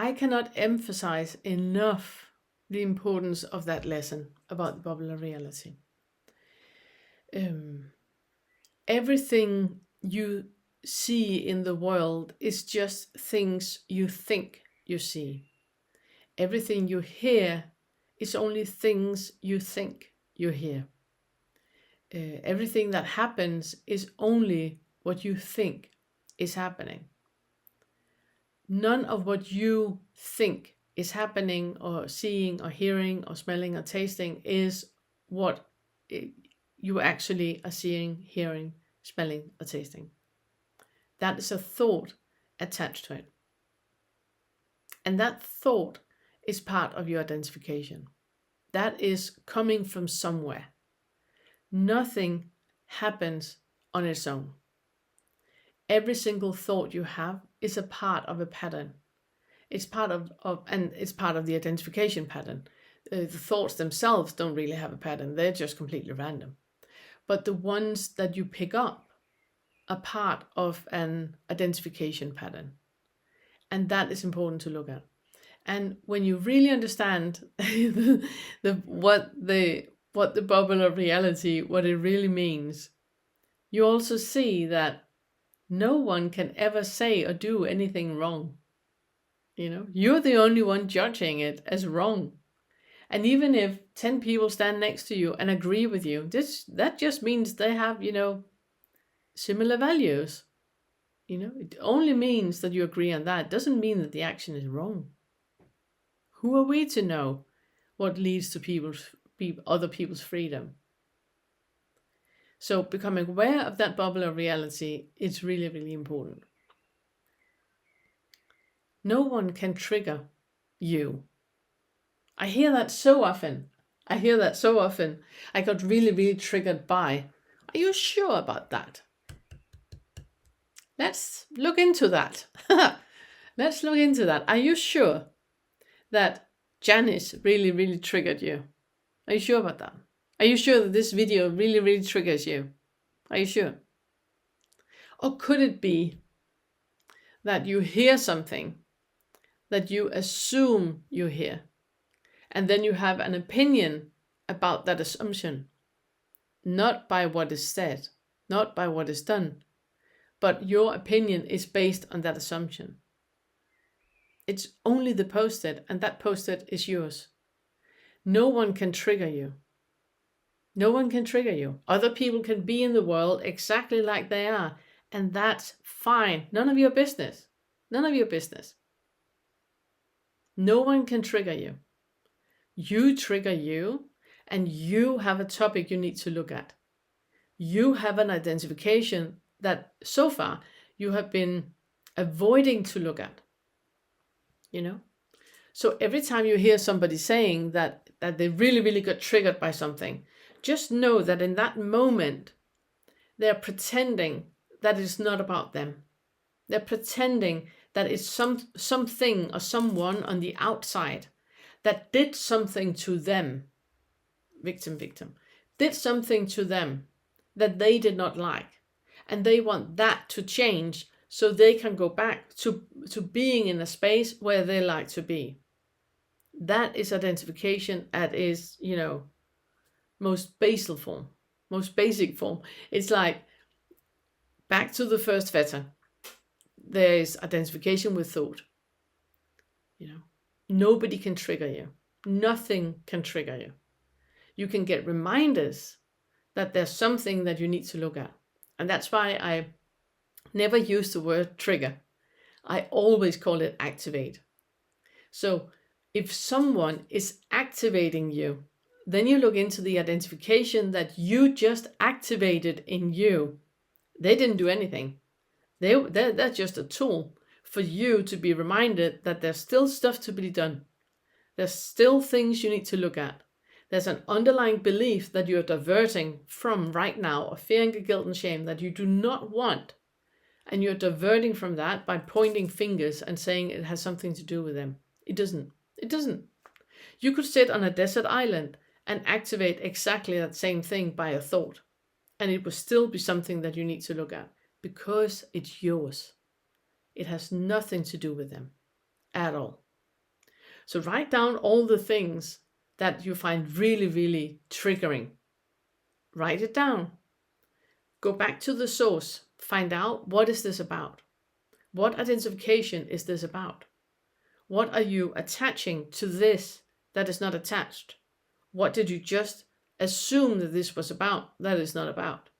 I cannot emphasize enough the importance of that lesson about the bubble of reality. Everything you see in the world is just things you think you see. Everything you hear is only things you think you hear. Everything that happens is only what you think is happening. None of what you think is happening or seeing or hearing or smelling or tasting is what you actually are seeing, hearing, smelling or tasting. That is a thought attached to it. And that thought is part of your identification. That is coming from somewhere. Nothing happens on its own. Every single thought you have is a part of a pattern. It's part of and it's part of the identification pattern. The thoughts themselves don't really have a pattern. They're just completely random. But the ones that you pick up are part of an identification pattern. And that is important to look at. And when you really understand what the bubble of reality, what it really means, you also see that no one can ever say or do anything wrong. You're the only one judging it as wrong. And even if 10 people stand next to you and agree with you, that just means they have, similar values. It only means that you agree on that. It doesn't mean that the action is wrong. Who are we to know what leads to other people's freedom? So becoming aware of that bubble of reality is really, really important. No one can trigger you. I hear that so often. I got really, really triggered by. Are you sure about that? Let's look into that. Let's look into that. Are you sure that Janice really, really triggered you? Are you sure about that? Are you sure that this video really, really triggers you? Are you sure? Or could it be that you hear something that you assume you hear, and then you have an opinion about that assumption, not by what is said, not by what is done, but your opinion is based on that assumption. It's only the post-it, and that post-it is yours. No one can trigger you. No one can trigger you. Other people can be in the world exactly like they are, and that's fine. None of your business. None of your business. No one can trigger you. You trigger you, and you have a topic you need to look at. You have an identification that so far you have been avoiding to look at. So every time you hear somebody saying that they really, really got triggered by something, just know that in that moment, they're pretending that it's not about them. They're pretending that it's something or someone on the outside that did something to them. Victim, did something to them that they did not like. And they want that to change so they can go back to being in a space where they like to be. That is identification at its, most basic form. It's like back to the first Fetter. There is identification with thought. Nobody can trigger you. Nothing can trigger you. You can get reminders that there's something that you need to look at. And that's why I never use the word trigger. I always call it activate. So if someone is activating you, then you look into the identification that you just activated in you. They didn't do anything. They're just a tool for you to be reminded that there's still stuff to be done. There's still things you need to look at. There's an underlying belief that you're diverting from right now, of fear, anger, guilt, and shame that you do not want. And you're diverting from that by pointing fingers and saying it has something to do with them. It doesn't. It doesn't. You could sit on a desert island and activate exactly that same thing by a thought. And it will still be something that you need to look at because it's yours. It has nothing to do with them at all. So write down all the things that you find really, really triggering. Write it down. Go back to the source. Find out, what is this about? What identification is this about? What are you attaching to this that is not attached? What did you just assume that this was about that is not about?